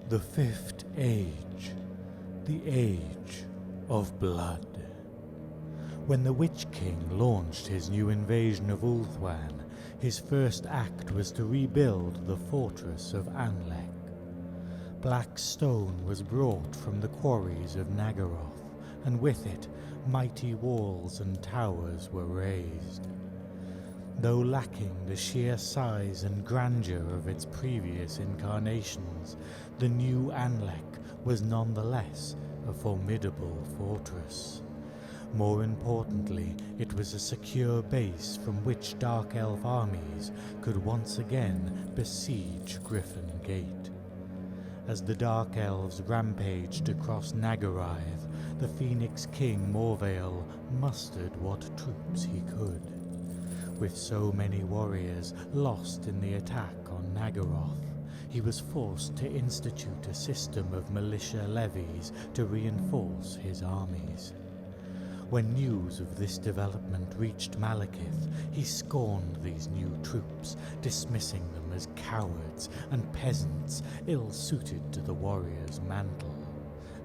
The Fifth Age, the Age of Blood. When the Witch King launched his new invasion of Ulthuan, his first act was to rebuild the fortress of Anlec. Black stone was brought from the quarries of Nagaroth, and with it, mighty walls and towers were raised. Though lacking the sheer size and grandeur of its previous incarnations, the new Anlec was nonetheless a formidable fortress. More importantly, it was a secure base from which Dark Elf armies could once again besiege Griffon Gate. As the Dark Elves rampaged across Nagarythe, the Phoenix King Morvale mustered what troops he could. With so many warriors lost in the attack on Nagaroth, he was forced to institute a system of militia levies to reinforce his armies. When news of this development reached Malekith, he scorned these new troops, dismissing them as cowards and peasants ill-suited to the warrior's mantle.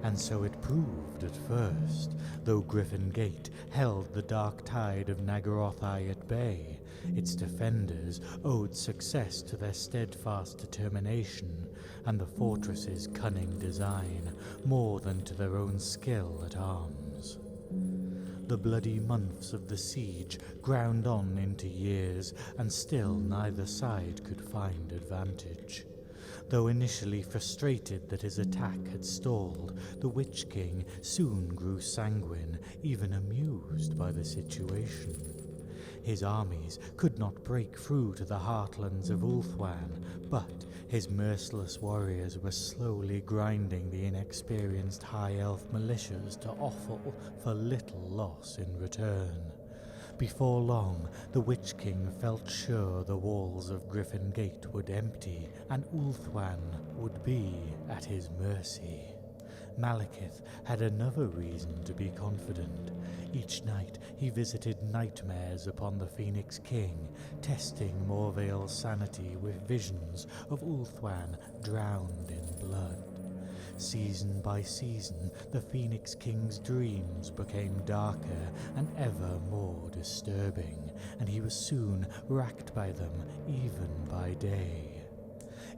And so it proved at first, though Griffon Gate held the dark tide of Nagarothi at bay. Its defenders owed success to their steadfast determination and the fortress's cunning design more than to their own skill at arms. The bloody months of the siege ground on into years, and still neither side could find advantage. Though initially frustrated that his attack had stalled, the Witch King soon grew sanguine, even amused by the situation. His armies could not break through to the heartlands of Ulthuan, but his merciless warriors were slowly grinding the inexperienced High Elf militias to offal for little loss in return. Before long, the Witch King felt sure the walls of Griffon Gate would empty, and Ulthuan would be at his mercy. Malekith had another reason to be confident. Each night he visited nightmares upon the Phoenix King, testing Morvale's sanity with visions of Ulthuan drowned in blood. Season by season, the Phoenix King's dreams became darker and ever more disturbing, and he was soon racked by them even by day.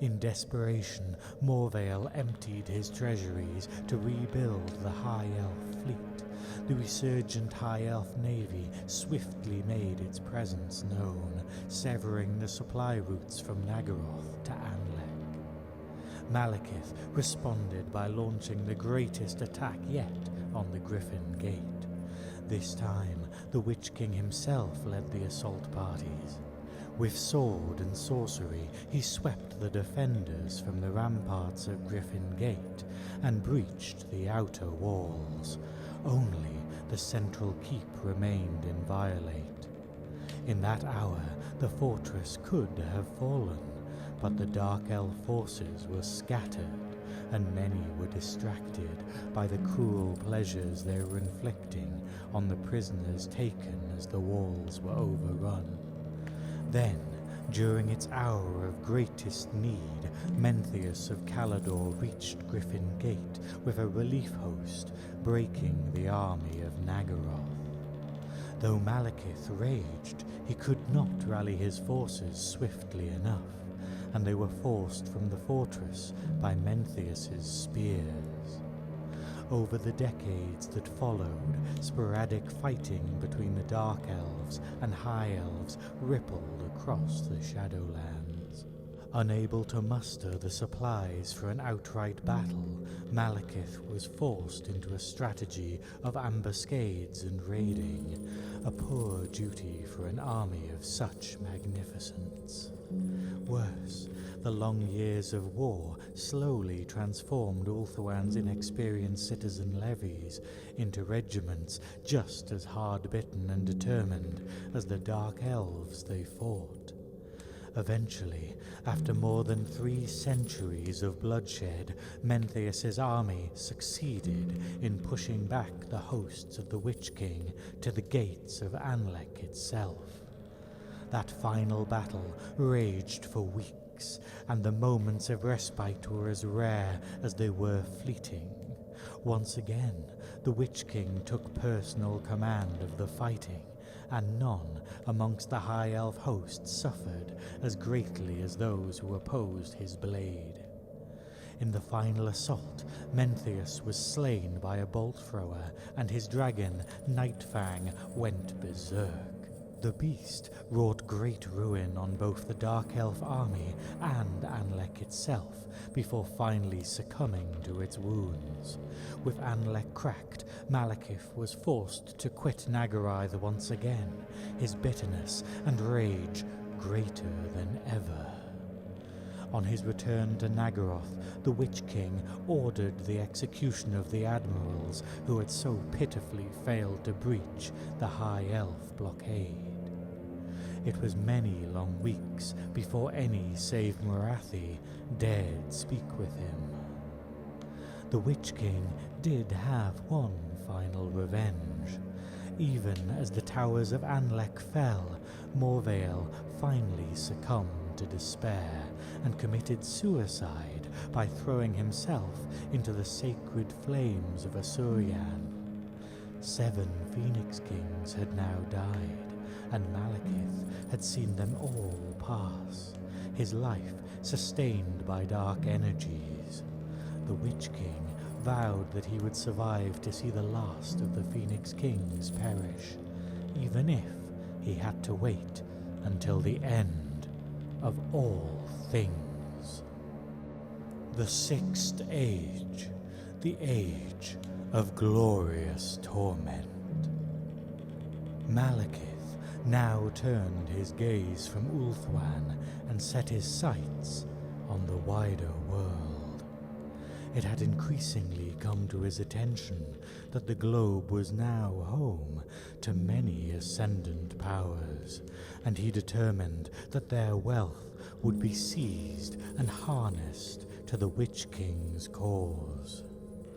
In desperation, Morvale emptied his treasuries to rebuild the High Elf fleet. The resurgent High Elf navy swiftly made its presence known, severing the supply routes from Nagaroth to Anlec. Malekith responded by launching the greatest attack yet on the Griffon Gate. This time, the Witch King himself led the assault parties. With sword and sorcery, he swept the defenders from the ramparts of Griffon Gate and breached the outer walls. Only the central keep remained inviolate. In that hour, the fortress could have fallen, but the Dark Elf forces were scattered, and many were distracted by the cruel pleasures they were inflicting on the prisoners taken as the walls were overrun. Then, during its hour of greatest need, Menthius of Calador reached Griffon Gate with a relief host, breaking the army of Nagaroth. Though Malekith raged, he could not rally his forces swiftly enough, and they were forced from the fortress by Menthius's spears. Over the decades that followed, sporadic fighting between the Dark Elves and High Elves rippled across the Shadowlands. Unable to muster the supplies for an outright battle, Malekith was forced into a strategy of ambuscades and raiding, a poor duty for an army of such magnificence. Worse, the long years of war slowly transformed Ulthuan's inexperienced citizen levies into regiments just as hard-bitten and determined as the Dark Elves they fought. Eventually, after more than 3 centuries of bloodshed, Menthius's army succeeded in pushing back the hosts of the Witch King to the gates of Anlec itself. That final battle raged for weeks, weeks, and the moments of respite were as rare as they were fleeting. Once again, the Witch King took personal command of the fighting, and none amongst the High Elf host suffered as greatly as those who opposed his blade. In the final assault, Mentheus was slain by a bolt thrower, and his dragon, Nightfang, went berserk. The beast wrought great ruin on both the Dark Elf army and Anlec itself, before finally succumbing to its wounds. With Anlec cracked, Malekith was forced to quit Nagarythe once again, his bitterness and rage greater than ever. On his return to Nagaroth, the Witch King ordered the execution of the admirals who had so pitifully failed to breach the High Elf blockade. It was many long weeks before any save Morathi dared speak with him. The Witch King did have one final revenge. Even as the towers of Anlec fell, Morvale finally succumbed to despair and committed suicide by throwing himself into the sacred flames of Asuryan. 7 Phoenix Kings had now died, and Malekith had seen them all pass, his life sustained by dark energies. The Witch King vowed that he would survive to see the last of the Phoenix Kings perish, even if he had to wait until the end of all things. The 6th Age, the Age of Glorious Torment. Malekith now turned his gaze from Ulthuan and set his sights on the wider world. It had increasingly come to his attention that the globe was now home to many ascendant powers, and he determined that their wealth would be seized and harnessed to the Witch King's cause.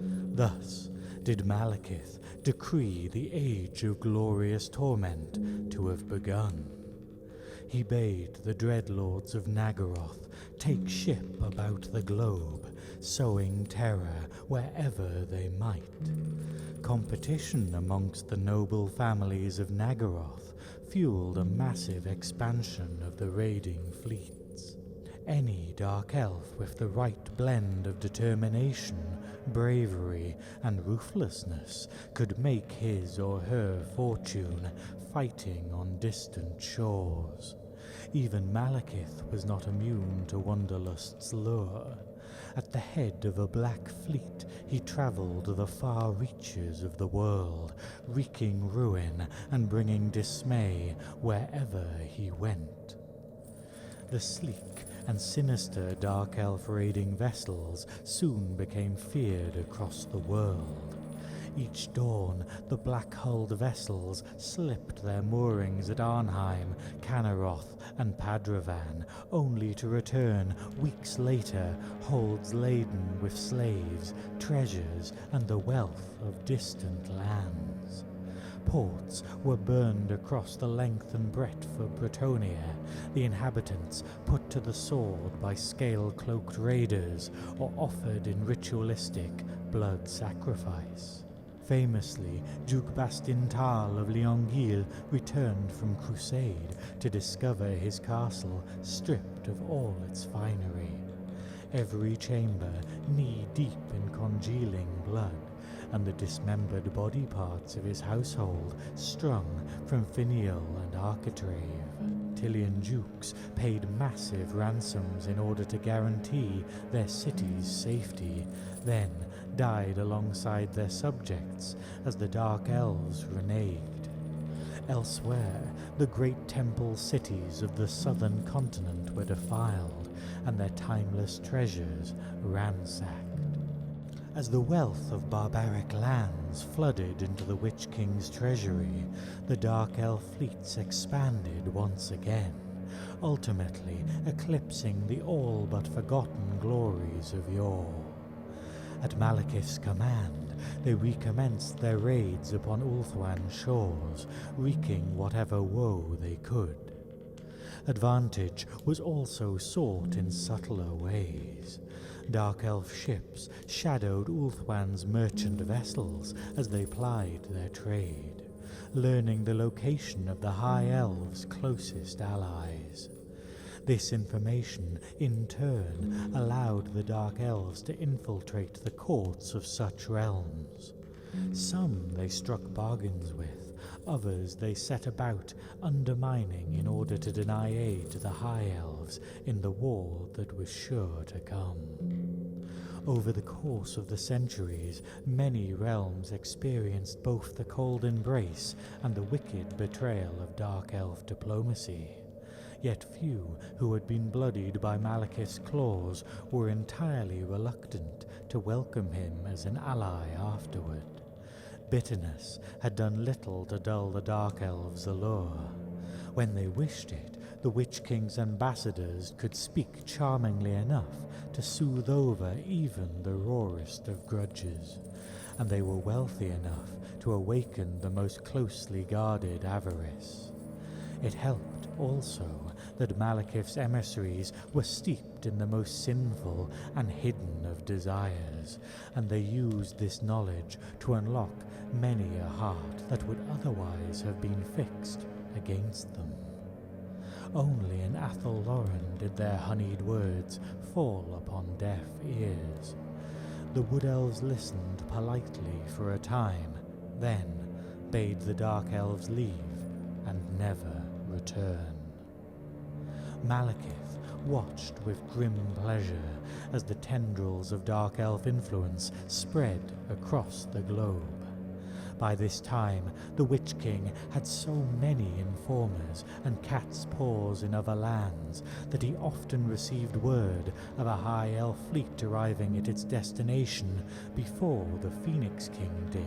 Thus did Malekith decree the Age of Glorious Torment to have begun. He bade the Dreadlords of Nagaroth take ship about the globe, sowing terror wherever they might. Competition amongst the noble families of Nagaroth fueled a massive expansion of the raiding fleets. Any Dark Elf with the right blend of determination, bravery, and ruthlessness could make his or her fortune fighting on distant shores. Even Malekith was not immune to Wanderlust's lure. At the head of a black fleet, he travelled the far reaches of the world, wreaking ruin and bringing dismay wherever he went. The sleek and sinister Dark Elf raiding vessels soon became feared across the world. Each dawn, the black-hulled vessels slipped their moorings at Arnheim, Canaroth, and Padravan, only to return weeks later, holds laden with slaves, treasures, and the wealth of distant lands. Ports were burned across the length and breadth of Bretonnia, the inhabitants put to the sword by scale-cloaked raiders or offered in ritualistic blood sacrifice. Famously, Duke Bastintal of Leonguil returned from crusade to discover his castle stripped of all its finery. Every chamber knee-deep in congealing blood, and the dismembered body parts of his household strung from finial and architrave. Tillian dukes paid massive ransoms in order to guarantee their city's safety, then died alongside their subjects as the Dark Elves reneged. Elsewhere, the great temple cities of the southern continent were defiled and their timeless treasures ransacked. As the wealth of barbaric lands flooded into the Witch King's treasury, the Dark Elf fleets expanded once again, ultimately eclipsing the all but forgotten glories of yore. At Malekith's command, they recommenced their raids upon Ulthuan shores, wreaking whatever woe they could. Advantage was also sought in subtler ways. Dark Elf ships shadowed Ulthuan's merchant vessels as they plied their trade, learning the location of the High Elves' closest allies. This information, in turn, allowed the Dark Elves to infiltrate the courts of such realms. Some they struck bargains with, others they set about undermining in order to deny aid to the High Elves in the war that was sure to come. Over the course of the centuries, many realms experienced both the cold embrace and the wicked betrayal of Dark Elf diplomacy. Yet few who had been bloodied by Malekith's claws were entirely reluctant to welcome him as an ally afterward. Bitterness had done little to dull the Dark Elves' allure. When they wished it, the Witch King's ambassadors could speak charmingly enough to soothe over even the rawest of grudges, and they were wealthy enough to awaken the most closely guarded avarice. It helped also that Malekith's emissaries were steeped in the most sinful and hidden of desires, and they used this knowledge to unlock many a heart that would otherwise have been fixed against them. Only in Athel Lloren did their honeyed words fall upon deaf ears. The Wood Elves listened politely for a time, then bade the Dark Elves leave and never return. Malekith watched with grim pleasure as the tendrils of Dark Elf influence spread across the globe. By this time, the Witch King had so many informers and cat's paws in other lands that he often received word of a High Elf fleet arriving at its destination before the Phoenix King did.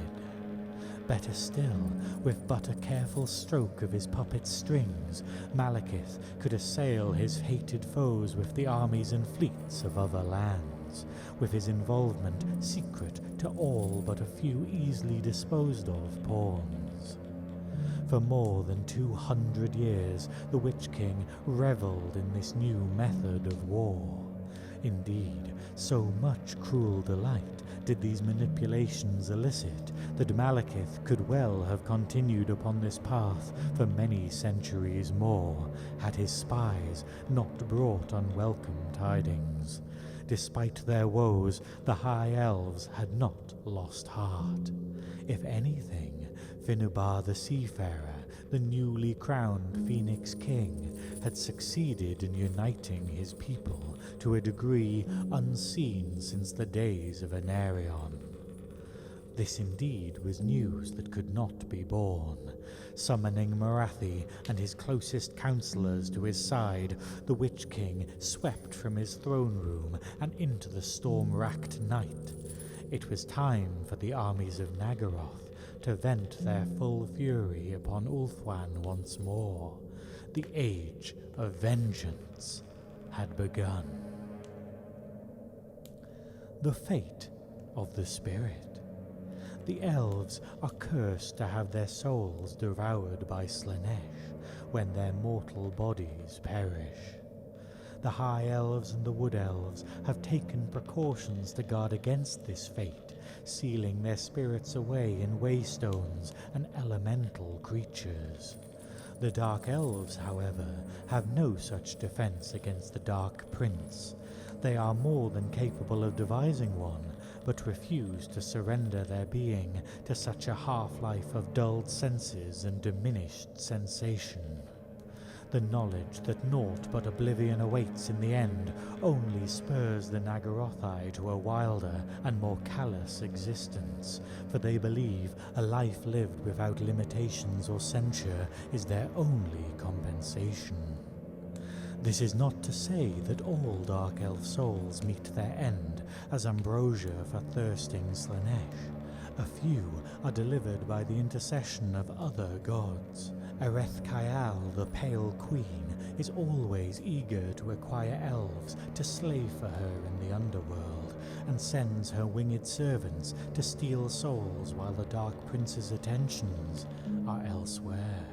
Better still, with but a careful stroke of his puppet strings, Malekith could assail his hated foes with the armies and fleets of other lands, with his involvement secret to all but a few easily disposed of pawns. For more than 200 years, the Witch King revelled in this new method of war. Indeed, so much cruel delight did these manipulations elicit that Malekith could well have continued upon this path for many centuries more, had his spies not brought unwelcome tidings. Despite their woes, the High Elves had not lost heart. If anything, Finubar the Seafarer, the newly crowned Phoenix King, had succeeded in uniting his people to a degree unseen since the days of Anarion. This indeed was news that could not be borne. Summoning Morathi and his closest counsellors to his side, the Witch King swept from his throne room and into the storm-racked night. It was time for the armies of Nagaroth to vent their full fury upon Ulthuan once more. The Age of Vengeance had begun. The fate of the spirit. The elves are cursed to have their souls devoured by Slaanesh when their mortal bodies perish. The High Elves and the Wood Elves have taken precautions to guard against this fate, sealing their spirits away in waystones and elemental creatures. The Dark Elves, however, have no such defense against the Dark Prince. They are more than capable of devising one, but refuse to surrender their being to such a half-life of dulled senses and diminished sensation. The knowledge that naught but oblivion awaits in the end only spurs the Nagarothi to a wilder and more callous existence, for they believe a life lived without limitations or censure is their only compensation. This is not to say that all Dark Elf souls meet their end as ambrosia for thirsting Slaanesh. A few are delivered by the intercession of other gods. Ereth Kaial, the Pale Queen, is always eager to acquire elves to slave for her in the underworld, and sends her winged servants to steal souls while the Dark Prince's attentions are elsewhere.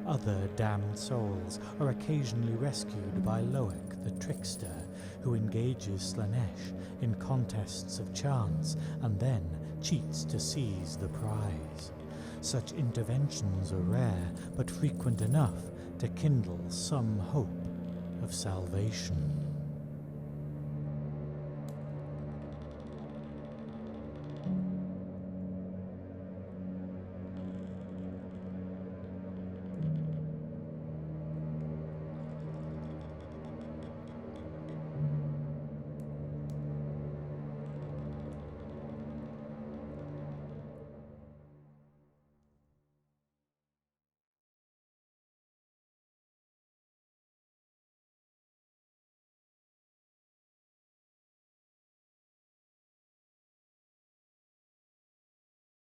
Other damned souls are occasionally rescued by Loic the trickster, who engages Slaanesh in contests of chance and then cheats to seize the prize. Such interventions are rare, but frequent enough to kindle some hope of salvation.